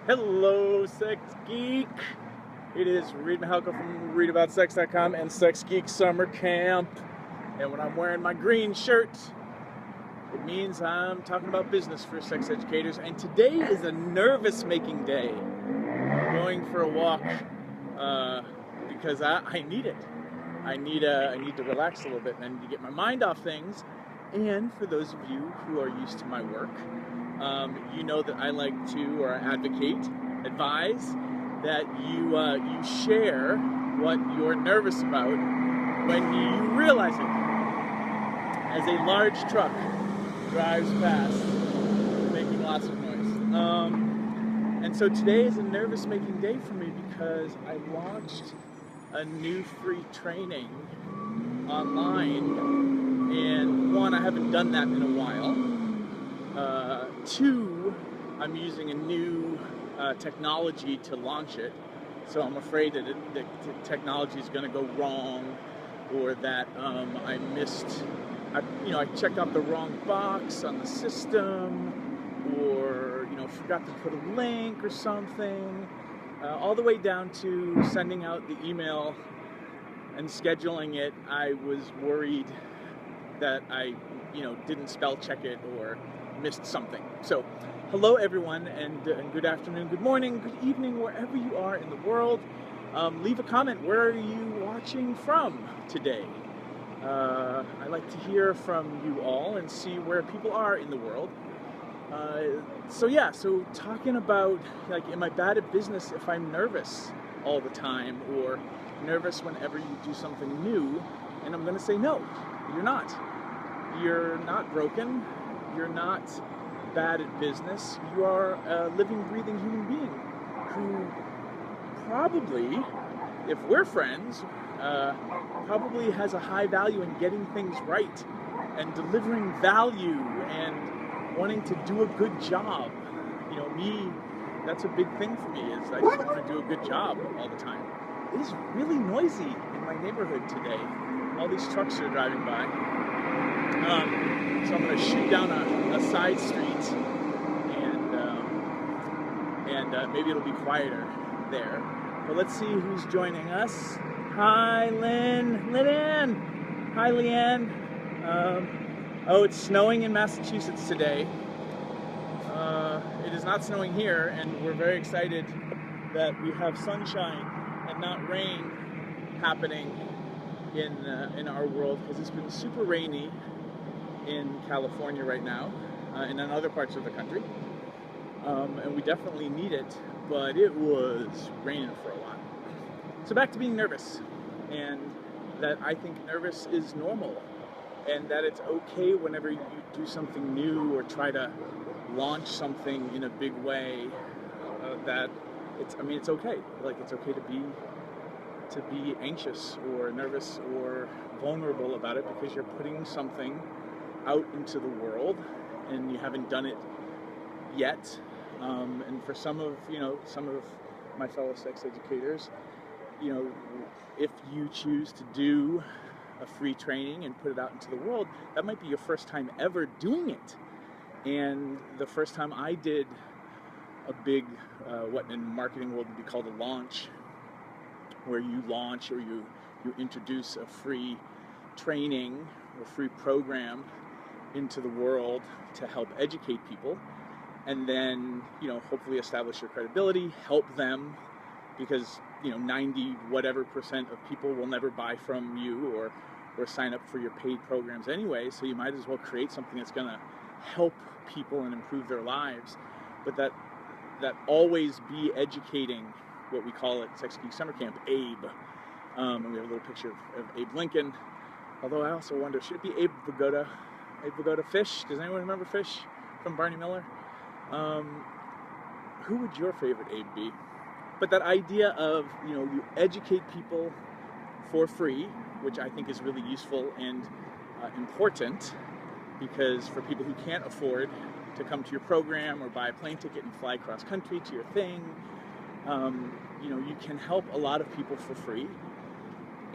Hello, Sex Geek. It is Reid from readaboutsex.com and Sex Geek Summer Camp. And when I'm wearing my green shirt, it means I'm talking about business for sex educators. And today is a nervous-making day. I'm going for a walk because I need it. I need to relax a little bit, and I need to get my mind off things. And for those of you who are used to my work, you know that I like to, or advocate, advise that you share what you're nervous about when you realize it. As a large truck drives past, making lots of noise. And so today is a nervous-making day for me because I launched a new free training online, and one, I haven't done that in a while. Two, I'm using a new technology to launch it, so I'm afraid that the technology is going to go wrong, or that I checked out the wrong box on the system, or forgot to put a link or something, all the way down to sending out the email and scheduling it. I was worried that I didn't spell check it or missed something. So hello everyone, and good afternoon, good morning, good evening, wherever you are in the world. Leave a comment. Where are you watching from today? I like to hear from you all and see where people are in the world. So talking about, am I bad at business if I'm nervous all the time, or nervous whenever you do something new? And I'm going to say no, you're not. You're not broken. You're not bad at business. You are a living, breathing human being who probably, if we're friends, probably has a high value in getting things right and delivering value and wanting to do a good job. Me, that's a big thing for me, is I just want to do a good job all the time. It is really noisy in my neighborhood today. All these trucks are driving by. So I'm going to shoot down a side street, and maybe it'll be quieter there. But let's see who's joining us. Hi, Lynn. Leanne. Hi, Leanne. Oh, it's snowing in Massachusetts today. It is not snowing here, and we're very excited that we have sunshine and not rain happening in our world, because it's been super rainy in California right now, and in other parts of the country, and we definitely need it, but it was raining for a while. So back to being nervous, and that I think nervous is normal, and that it's okay whenever you do something new or try to launch something in a big way, that it's okay. It's okay to be anxious or nervous or vulnerable about it, because you're putting something out into the world and you haven't done it yet. And for some of my fellow sex educators, if you choose to do a free training and put it out into the world, that might be your first time ever doing it. And the first time I did a big, what in marketing world would be called a launch, where you launch or you introduce a free training or free program into the world to help educate people, and then hopefully establish your credibility, help them, because 90% of people will never buy from you or sign up for your paid programs anyway, so you might as well create something that's going to help people and improve their lives. But that always be educating, what we call at Sex Geek Summer Camp, Abe. And we have a little picture of Abe Lincoln. Although I also wonder, should it be Abe Vigoda? Abe Vigoda Fish? Does anyone remember Fish from Barney Miller? Who would your favorite Abe be? But that idea of, you educate people for free, which I think is really useful and important, because for people who can't afford to come to your program or buy a plane ticket and fly cross country to your thing, you can help a lot of people for free.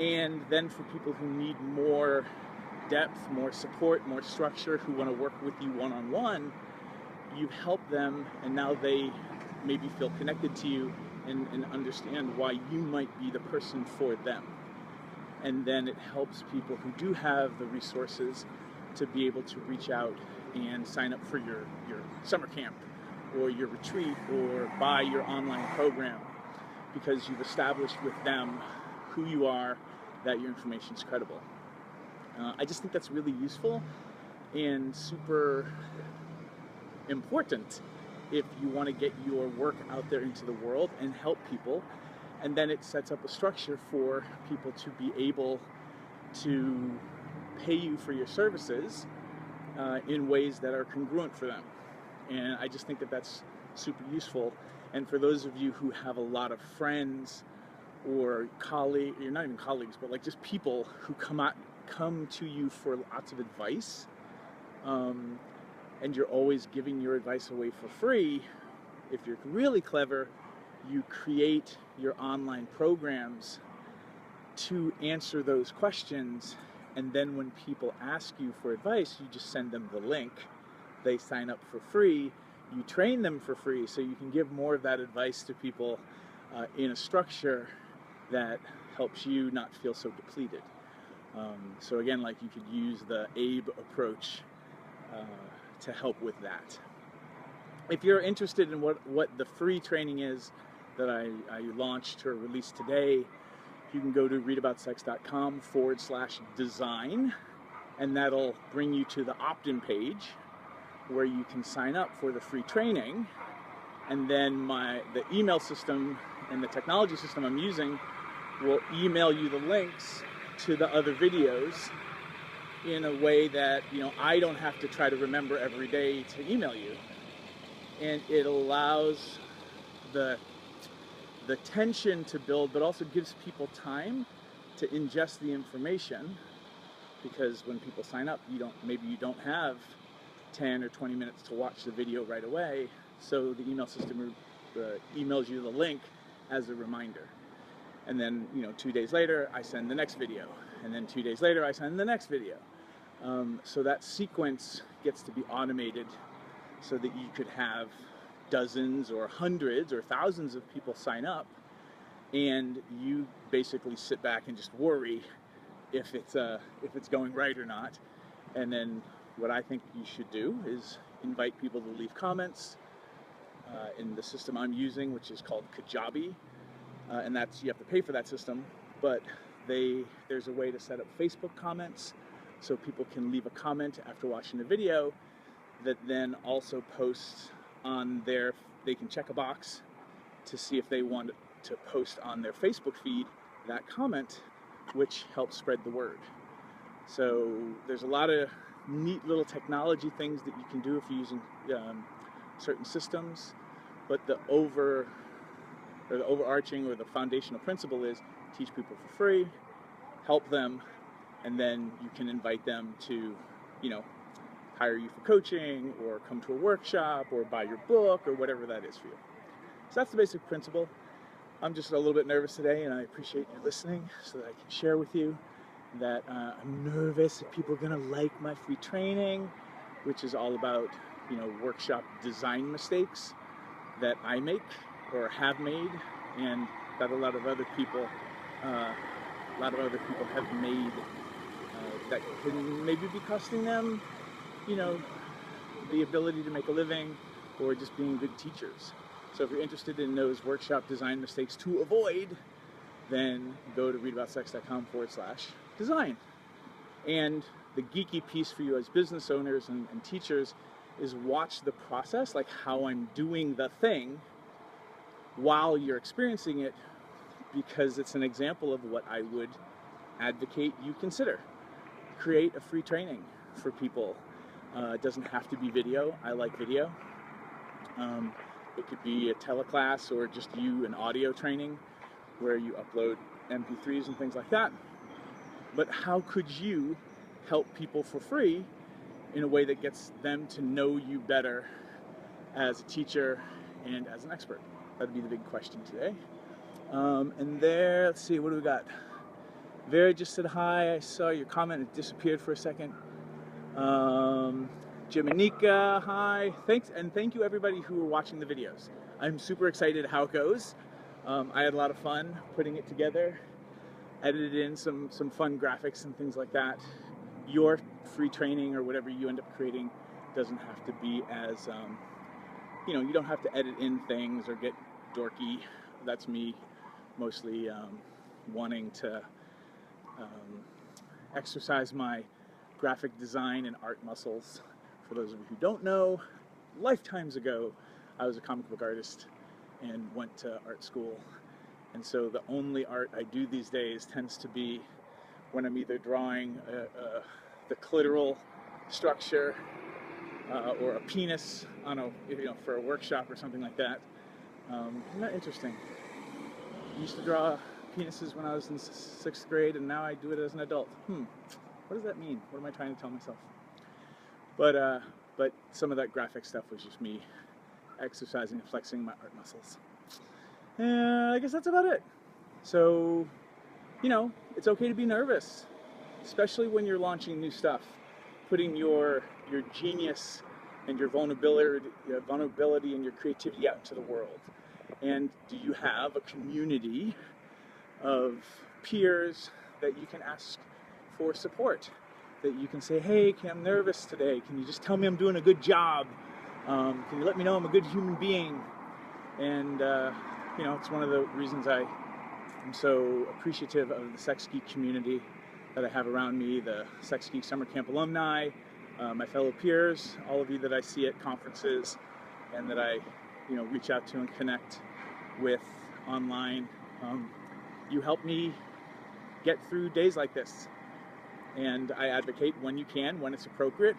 And then for people who need more depth, more support, more structure, who want to work with you one-on-one, you've helped them, and now they maybe feel connected to you and understand why you might be the person for them. And then it helps people who do have the resources to be able to reach out and sign up for your summer camp or your retreat or buy your online program, because you've established with them who you are, that your information is credible. I just think that's really useful and super important if you want to get your work out there into the world and help people. And then it sets up a structure for people to be able to pay you for your services in ways that are congruent for them. And I just think that that's super useful. And for those of you who have a lot of friends or colleagues, you're not even colleagues, but like just people who come to you for lots of advice, and you're always giving your advice away for free, if you're really clever, you create your online programs to answer those questions, and then when people ask you for advice, you just send them the link. They sign up for free, you train them for free, so you can give more of that advice to people in a structure that helps you not feel so depleted. So again, like you could use the Abe approach to help with that. If you're interested in what the free training is that I launched or released today, you can go to readaboutsex.com/design, and that'll bring you to the opt-in page where you can sign up for the free training. And then the email system and the technology system I'm using will email you the links to the other videos in a way that, you know, I don't have to try to remember every day to email you. And it allows the tension to build, but also gives people time to ingest the information, because when people sign up, maybe you don't have 10 or 20 minutes to watch the video right away, so the email system emails you the link as a reminder. And then, 2 days later, I send the next video, and then 2 days later, I send the next video. So that sequence gets to be automated so that you could have dozens or hundreds or thousands of people sign up, and you basically sit back and just worry if it's going right or not. And then what I think you should do is invite people to leave comments in the system I'm using, which is called Kajabi, and you have to pay for that system, but there's a way to set up Facebook comments so people can leave a comment after watching the video that then also posts on they can check a box to see if they want to post on their Facebook feed that comment, which helps spread the word. So there's a lot of neat little technology things that you can do if you're using certain systems, but the overarching or the foundational principle is teach people for free, help them, and then you can invite them to, hire you for coaching or come to a workshop or buy your book or whatever that is for you. So that's the basic principle. I'm just a little bit nervous today, and I appreciate you listening so that I can share with you that I'm nervous if people are going to like my free training, which is all about, workshop design mistakes that I make or have made, and that a lot of other people have made that can maybe be costing them, the ability to make a living or just being good teachers. So if you're interested in those workshop design mistakes to avoid, then go to readaboutsex.com/design. And the geeky piece for you as business owners and teachers is watch the process, like how I'm doing the thing while you're experiencing it, because it's an example of what I would advocate you consider. Create a free training for people. It doesn't have to be video. I like video. It could be a teleclass or just an audio training where you upload MP3s and things like that. But how could you help people for free in a way that gets them to know you better as a teacher and as an expert? That'd be the big question today. And there, let's see, what do we got? Vera just said hi. I saw your comment. It disappeared for a second. Jamanika, hi. Thanks, and thank you everybody who are watching the videos. I'm super excited how it goes. I had a lot of fun putting it together, edited in some fun graphics and things like that. Your free training or whatever you end up creating doesn't have to be as, you know, you don't have to edit in things or get dorky. That's me mostly wanting to exercise my graphic design and art muscles. For those of you who don't know, lifetimes ago, I was a comic book artist and went to art school. And so the only art I do these days tends to be when I'm either drawing the clitoral structure or a penis on a, you know, for a workshop or something like that. Isn't that interesting? I used to draw penises when I was in 6th grade, and now I do it as an adult. What does that mean? What am I trying to tell myself? But some of that graphic stuff was just me exercising and flexing my art muscles. And I guess that's about it. So, you know, it's okay to be nervous, especially when you're launching new stuff, putting your genius and your vulnerability and your creativity out into the world. And do you have a community of peers that you can ask for support? That you can say, hey, I'm nervous today. Can you just tell me I'm doing a good job? Can you let me know I'm a good human being? And, you know, it's one of the reasons I'm so appreciative of the Sex Geek community that I have around me, the Sex Geek Summer Camp alumni, my fellow peers, all of you that I see at conferences and that I, you know, reach out to and connect with online. You help me get through days like this. And I advocate when you can, when it's appropriate,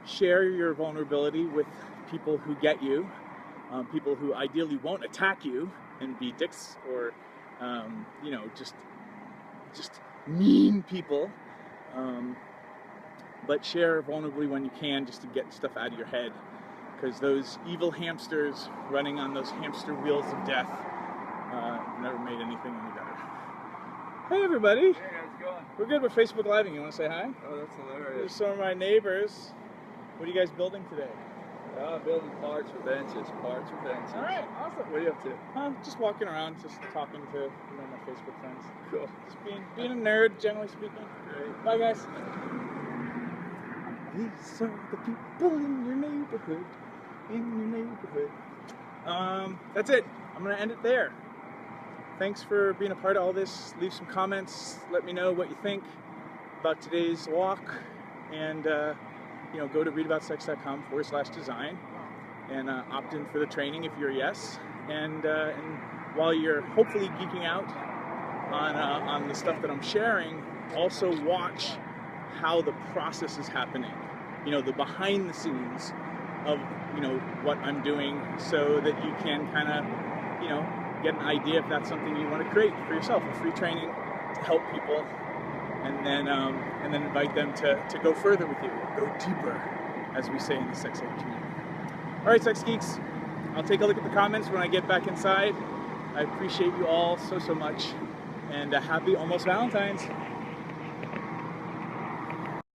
share your vulnerability with people who get you, people who ideally won't attack you and be dicks or, you know, just mean people. But share vulnerably when you can, just to get stuff out of your head, because those evil hamsters running on those hamster wheels of death never made anything any better. Hey everybody! Hey, how's it going? We're good. We're Facebook Living. You want to say hi? Oh, that's hilarious. Here's some of my neighbors. What are you guys building today? Building parts for benches. Parts for benches. All right, awesome. What are you up to? Just walking around, just talking to, you know, my Facebook friends. Cool. Just being a nerd, generally speaking. Great. Bye, guys. These are the people in your neighborhood. In your neighborhood. That's it. I'm gonna end it there. Thanks for being a part of all this. Leave some comments. Let me know what you think about today's walk, and you know, go to readaboutsex.com/design and opt in for the training if you're a yes. And while you're hopefully geeking out on the stuff that I'm sharing, also watch how the process is happening. You know, the behind the scenes of, you know, what I'm doing, so that you can kind of, you know, get an idea if that's something you want to create for yourself, a free training to help people, and then invite them to go further with you, go deeper, as we say in the sex ed community. All right, Sex Geeks, I'll take a look at the comments when I get back inside. I appreciate you all so much, and happy almost Valentine's.